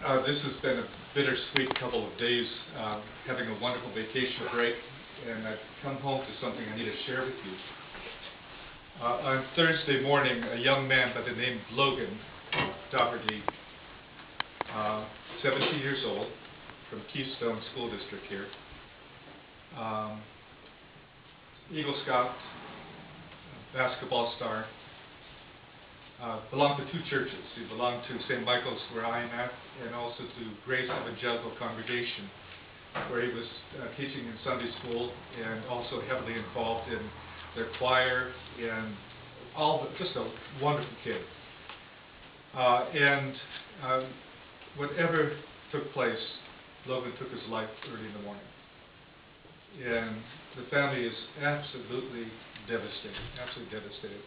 This has been a bittersweet couple of days, having a wonderful vacation break, and I've come home to something I need to share with you. On Thursday morning, a young man by the name of Logan Doherty, 17 years old, from Keystone School District here, Eagle Scout, basketball star, belonged to two churches. He belonged to St. Michael's, where I am at, and also to Grace Evangelical Congregation, where he was teaching in Sunday school and also heavily involved in their choir and just a wonderful kid. Whatever took place, Logan took his life early in the morning. And the family is absolutely devastated, absolutely devastated.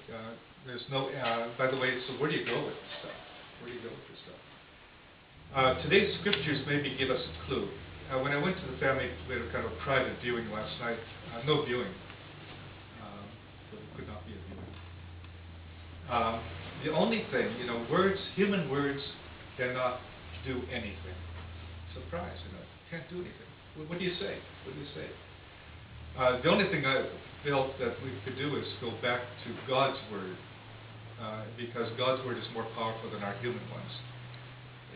There's no, by the way, so where do you go with this stuff? Where do you go with this stuff? Today's scriptures maybe give us a clue. When I went to the family, we had a kind of private viewing last night. No viewing. But it could not be a viewing. The only thing, words, human words cannot do anything. Surprise, can't do anything. What do you say? What do you say? The only thing I felt that we could do is go back to God's Word, because God's Word is more powerful than our human ones.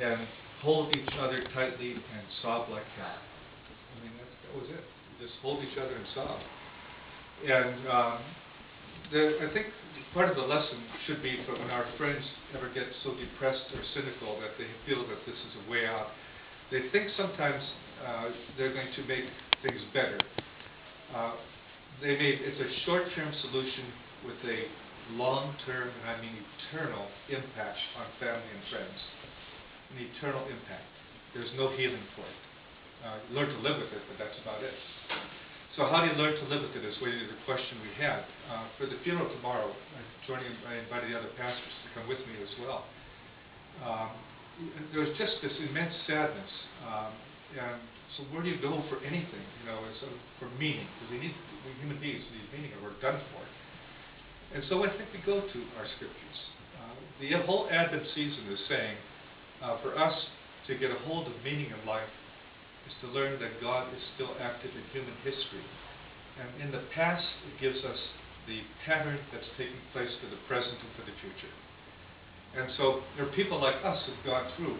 And hold each other tightly and sob like hell. I mean, that was it. Just hold each other and sob. And I think part of the lesson should be for when our friends ever get so depressed or cynical that they feel that this is a way out. They think sometimes they're going to make things better. It's a short-term solution with a long-term, and I mean eternal, impact on family and friends. An eternal impact. There's no healing for it. You learn to live with it, but that's about it. So how do you learn to live with it is really the question we had. For the funeral tomorrow, I invited the other pastors to come with me as well. There was just this immense sadness. And so where do you go for anything, for meaning? Because we human beings need meaning, or we're done for. And so I think we go to our scriptures. The whole Advent season is saying, for us to get a hold of meaning in life is to learn that God is still active in human history. And in the past, it gives us the pattern that's taking place for the present and for the future. And so there are people like us who've gone through.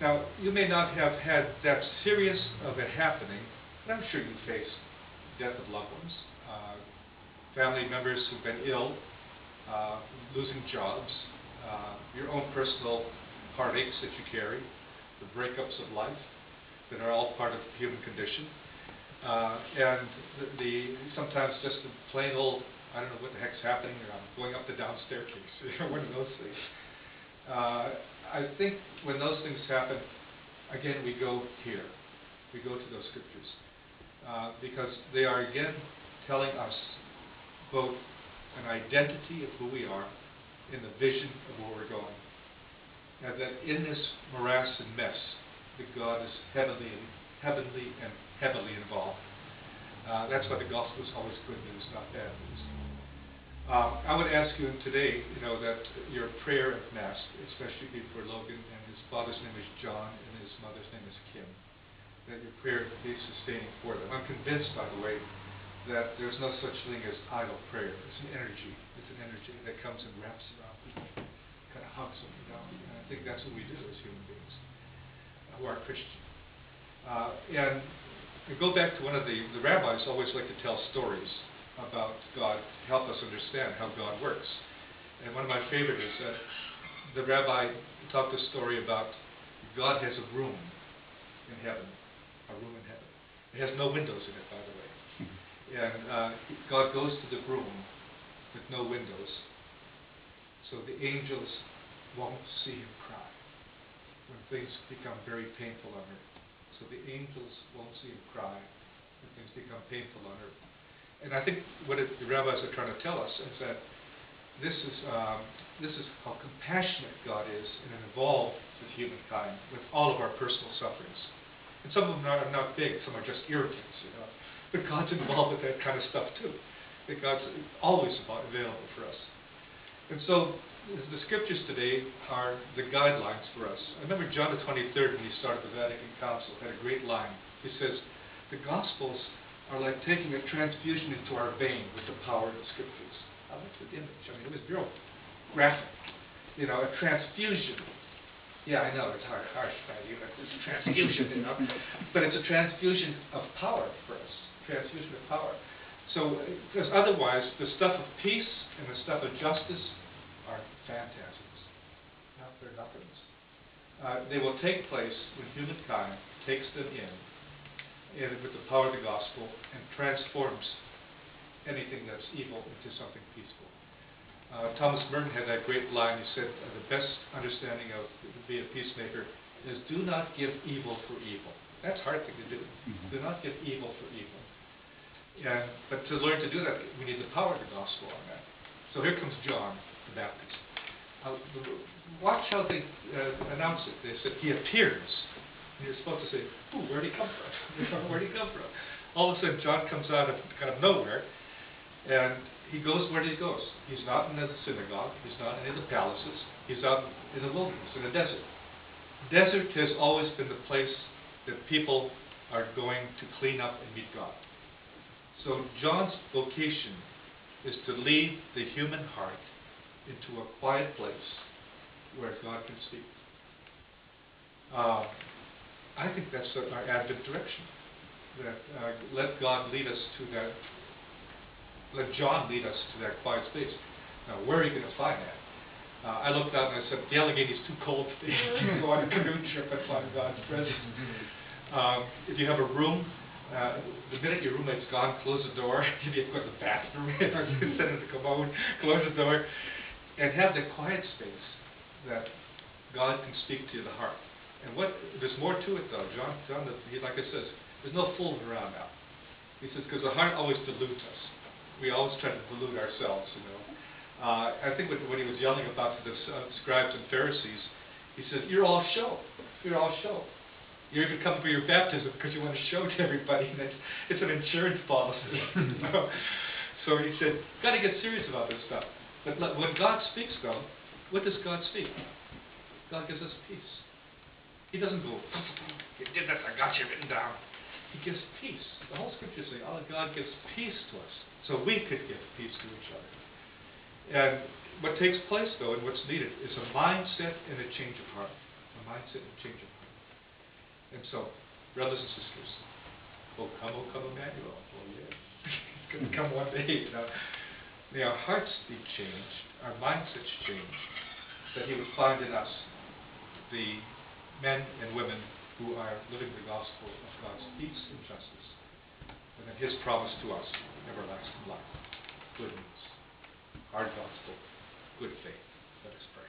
Now, you may not have had that serious of a happening, but I'm sure you faced death of loved ones, family members who've been ill, losing jobs, your own personal heartaches that you carry, the breakups of life that are all part of the human condition, and sometimes just the plain old, I don't know what the heck's happening, or I'm going up the down staircase, one of those things. I think when those things happen, again, we go here. We go to those scriptures. Because they are, again, telling us both an identity of who we are and the vision of where we're going. And that in this morass and mess, that God is heavenly and heavily involved. That's why the gospel is always good news, not bad news. I would ask you today, that your prayer at Mass, especially be for Logan, and his father's name is John, and his mother's name is Kim, that your prayer be sustaining for them. I'm convinced, by the way, that there's no such thing as idle prayer. It's an energy. It's an energy that comes and wraps around people, kind of hugs them, And I think that's what we do as human beings who are Christian. And I go back to one of the rabbis always like to tell stories about God to help us understand how God works. And one of my favorites is that the rabbi talked a story about God has a room in heaven. A room in heaven. It has no windows in it, by the way. And God goes to the room with no windows. So the angels won't see him cry when things become very painful on earth. So the angels won't see him cry when things become painful on earth. And I think what the rabbis are trying to tell us is that this is how compassionate God is and involved with humankind, with all of our personal sufferings. And some of them are not big, some are just irritants, But God's involved with that kind of stuff too. That God's always available for us. And so the scriptures today are the guidelines for us. I remember John the 23rd, when he started the Vatican Council, had a great line. He says, the Gospels are like taking a transfusion into our vein with the power of the scriptures. I liked the image. I mean, it was real graphic. You know, a transfusion. Yeah, I know, it's harsh, right? It's a transfusion, you know. But it's a transfusion of power for us. Transfusion of power. So, because otherwise, the stuff of peace and the stuff of justice are phantasms. No, they're nothings. They will take place when humankind takes them in and with the power of the gospel and transforms anything that's evil into something peaceful. Thomas Merton had that great line. He said, the best understanding of being a peacemaker is do not give evil for evil. That's a hard thing to do. Mm-hmm. Do not give evil for evil. But to learn to do that, we need the power of the gospel on that. So here comes John the Baptist. Watch how they announce it. They said, he appears. And you're supposed to say, ooh, where'd he come from? Where'd he come from? All of a sudden, John comes out of kind of nowhere, and he goes where he goes. He's not in the synagogue. He's not in any of the palaces. He's out in the wilderness, in the desert. Desert has always been the place that people are going to clean up and meet God. So John's vocation is to lead the human heart into a quiet place where God can speak. I think that's our Advent direction. That let God lead us to that. Let John lead us to that quiet space. Now, where are you going to find that? I looked out and I said, the Allegheny's too cold today. Go on a canoe trip and find God's presence. If you have a room, the minute your roommate's gone, close the door. If you go to the bathroom, send him to come out, close the door, and have the quiet space that God can speak to the heart. And there's more to it, though. John, like I says, there's no fooling around now. He says, because the heart always deludes us. We always try to delude ourselves, you know. I think when he was yelling about the scribes and Pharisees, he said, you're all show. You're all show. You're even coming for your baptism because you want to show to everybody that it's an insurance policy. You know? So he said, got to get serious about this stuff. But when God speaks, though, what does God speak? God gives us peace. He doesn't go, you did this, I got you written down. He gives peace. The whole scripture says, oh, God gives peace to us, so we could give peace to each other. And what takes place, though, and what's needed, is a mindset and a change of heart. A mindset and a change of heart. And so, brothers and sisters, oh, come, Emmanuel. Oh, yeah. It's going to come one day, you know. May our hearts be changed, our mindsets changed, that He would find in us the men and women who are living the gospel of God's peace and justice, and then His promise to us, everlasting life, good news, our gospel, good faith. Let us pray.